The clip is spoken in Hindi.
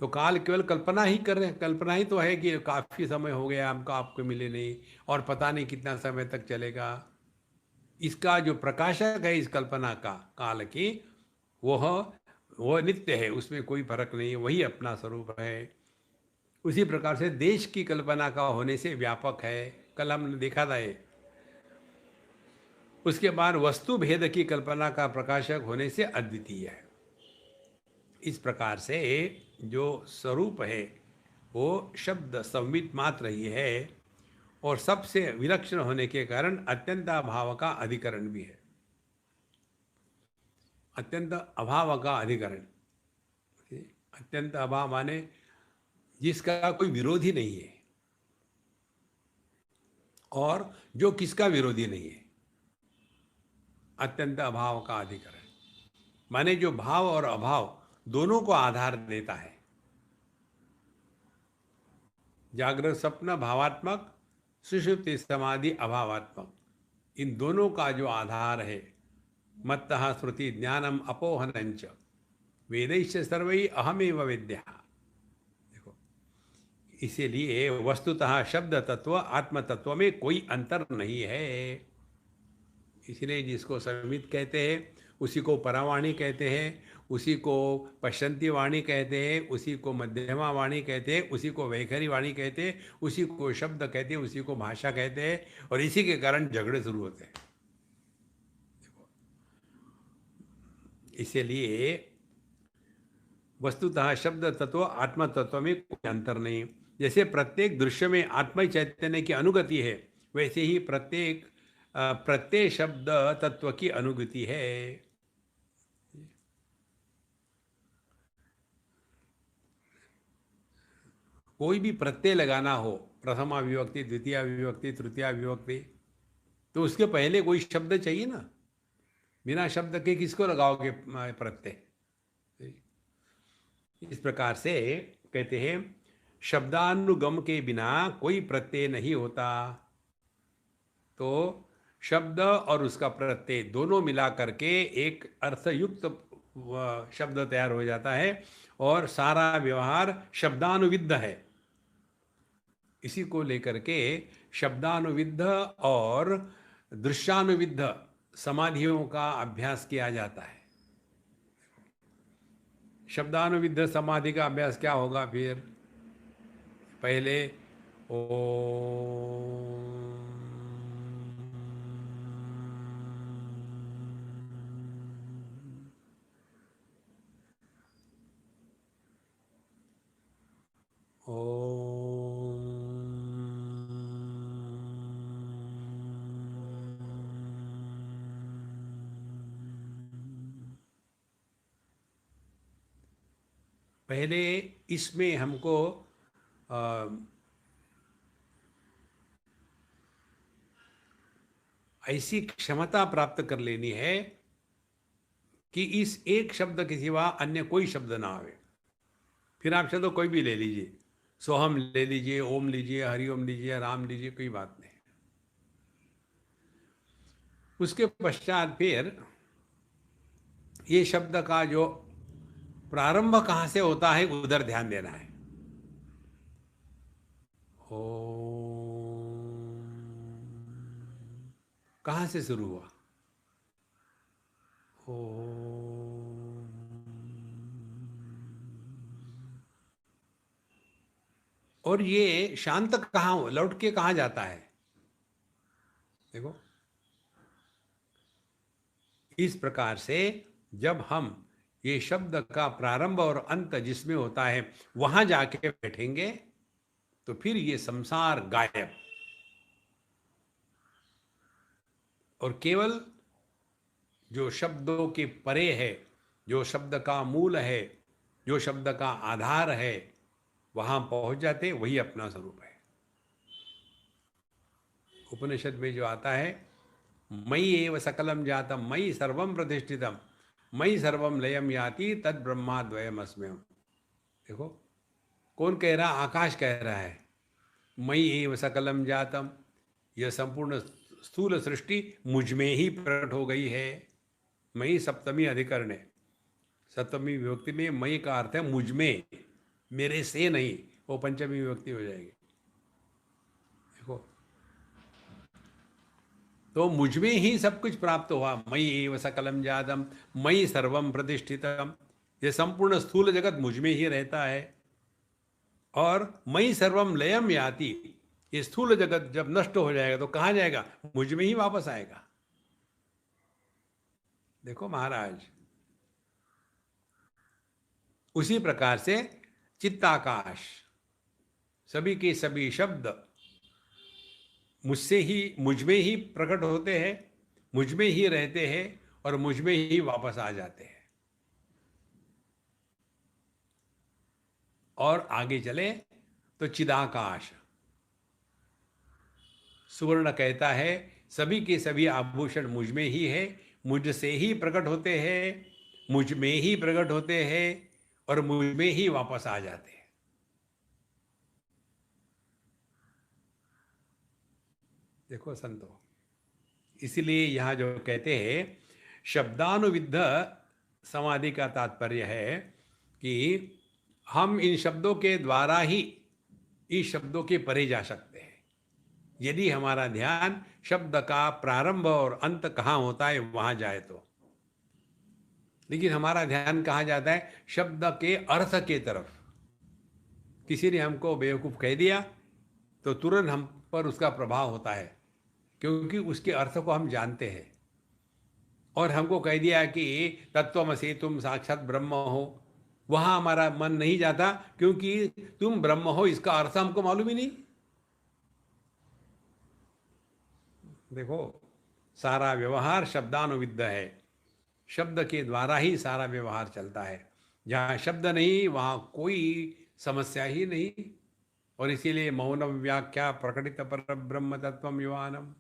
तो काल केवल कल्पना ही कर रहे हैं, कल्पना ही तो है कि काफी समय हो गया हमको आपको मिले नहीं, और पता नहीं कितना समय तक चलेगा। इसका जो प्रकाशक है इस कल्पना का, काल की, वह वो नित्य है, उसमें कोई फर्क नहीं है, वही अपना स्वरूप है। उसी प्रकार से देश की कल्पना का होने से व्यापक है, कल हमने देखा था ये। उसके बाद वस्तु भेद की कल्पना का प्रकाशक होने से अद्वितीय है। इस प्रकार से जो स्वरूप है वो शब्द संवित मात्र ही है, और सबसे विलक्षण होने के कारण अत्यंत अभाव का अधिकरण भी है। अत्यंत अभाव का अधिकरण, अत्यंत अभाव माने जिसका कोई विरोधी नहीं है, और जो किसका विरोधी नहीं है। अत्यंत अभाव का अधिकरण माने जो भाव और अभाव दोनों को आधार देता है। जागृत स्वप्न भावात्मक, सुषुप्ति समाधि अभावात्मक, इन दोनों का जो आधार है। मत्तः श्रुति ज्ञानम अपोहनंच वेदैश्च सर्वै अहमेव विद्या। देखो, इसीलिए वस्तुतः शब्द तत्व आत्म तत्व में कोई अंतर नहीं है। इसलिए जिसको संवित कहते हैं उसी को परावाणी कहते हैं, उसी को पश्चंती वाणी कहते हैं, उसी को मध्यमा वाणी कहते हैं, उसी को वैखरी वाणी कहते हैं, उसी को शब्द कहते हैं, उसी को भाषा कहते हैं, और इसी के कारण झगड़े शुरू होते हैं। इसीलिए वस्तुतः शब्द तत्व आत्म तत्व में कोई अंतर नहीं। जैसे प्रत्येक दृश्य में आत्म चैतन्य की अनुगति है, वैसे ही प्रत्येक प्रत्यय शब्द तत्व की अनुगति है। कोई भी प्रत्यय लगाना हो, प्रथमा विभक्ति, द्वितीय विभक्ति, तृतीय विभक्ति, तो उसके पहले कोई शब्द चाहिए ना। बिना शब्द के किसको लगाओगे प्रत्यय। इस प्रकार से कहते हैं शब्दानुगम के बिना कोई प्रत्यय नहीं होता। तो शब्द और उसका प्रत्यय दोनों मिला करके एक अर्थयुक्त शब्द तैयार हो जाता है, और सारा व्यवहार शब्दानुविद्ध है। इसी को लेकर के शब्दानुविद्ध और दृश्यानुविद्ध समाधियों का अभ्यास किया जाता है। शब्दानुविद्ध समाधि का अभ्यास क्या होगा फिर? पहले पहले इसमें हमको ऐसी क्षमता प्राप्त कर लेनी है कि इस एक शब्द के सिवा अन्य कोई शब्द ना आवे। फिर आप शब्द कोई भी ले लीजिए, सोहम ले लीजिए, ओम लीजिए, हरिओम लीजिए, राम लीजिए, कोई बात नहीं। उसके पश्चात फिर ये शब्द का जो प्रारंभ कहाँ से होता है उधर ध्यान देना है। ओ, कहाँ से शुरू हुआ? ओ, और ये शांत कहाँ लौट के कहाँ जाता है? देखो, इस प्रकार से जब हम ये शब्द का प्रारंभ और अंत जिसमें होता है वहां जाके बैठेंगे तो फिर ये संसार गायब, और केवल जो शब्दों के परे है, जो शब्द का मूल है, जो शब्द का आधार है, वहां पहुंच जाते, वही अपना स्वरूप है। उपनिषद में जो आता है मयि एव सकलम जातम मयि सर्वम प्रतिष्ठितम मयि सर्वम लयम याति तद ब्रह्मा द्वयम अस्म्यहम्। देखो, कौन कह रहा? आकाश कह रहा है मयि एव सकलम जातम, यह संपूर्ण स्थूल सृष्टि मुझ में ही प्रकट हो गई है। मयि सप्तमी अधिकरण है, सप्तमी विभक्ति में मयि का अर्थ है मुझ में। मेरे से नहीं, वो पंचमी विभक्ति हो जाएगी। देखो, तो मुझ में ही सब कुछ प्राप्त हुआ। मयि एव सकलम जातम, मयि सर्वम प्रतिष्ठितम। ये संपूर्ण स्थूल जगत मुझ में ही रहता है। और मयि सर्वम लयम याति, ये स्थूल जगत जब नष्ट हो जाएगा तो कहाँ जाएगा? मुझ में ही वापस आएगा। देखो महाराज, उसी प्रकार से चित्ताकाश, सभी के सभी शब्द मुझसे ही, मुझ में ही प्रकट होते हैं, मुझ में ही रहते हैं और मुझ में ही वापस आ जाते हैं। और आगे चले तो चिदाकाश, सुवर्ण कहता है सभी के सभी आभूषण मुझ में ही है, मुझसे ही प्रकट होते हैं, मुझ में ही प्रकट होते हैं और मुझ में ही वापस आ जाते हैं। देखो संतो, इसलिए यहां जो कहते हैं शब्दानुविद्ध समाधि का तात्पर्य है कि हम इन शब्दों के द्वारा ही इस शब्दों के परे जा सकते हैं। यदि हमारा ध्यान शब्द का प्रारंभ और अंत कहाँ होता है वहां जाए तो। लेकिन हमारा ध्यान कहाँ जाता है? शब्द के अर्थ के तरफ। किसी ने हमको बेवकूफ़ कह दिया तो तुरंत हम पर उसका प्रभाव होता है, क्योंकि उसके अर्थ को हम जानते हैं। और हमको कह दिया कि तत्वमसि, तुम साक्षात ब्रह्म हो, वहां हमारा मन नहीं जाता, क्योंकि तुम ब्रह्म हो इसका अर्थ हमको मालूम ही नहीं। देखो, सारा व्यवहार शब्दानुविद्ध है, शब्द के द्वारा ही सारा व्यवहार चलता है। जहाँ शब्द नहीं वहाँ कोई समस्या ही नहीं। और इसीलिए मौन व्याख्या प्रकटित पर ब्रह्म तत्वम युवानम।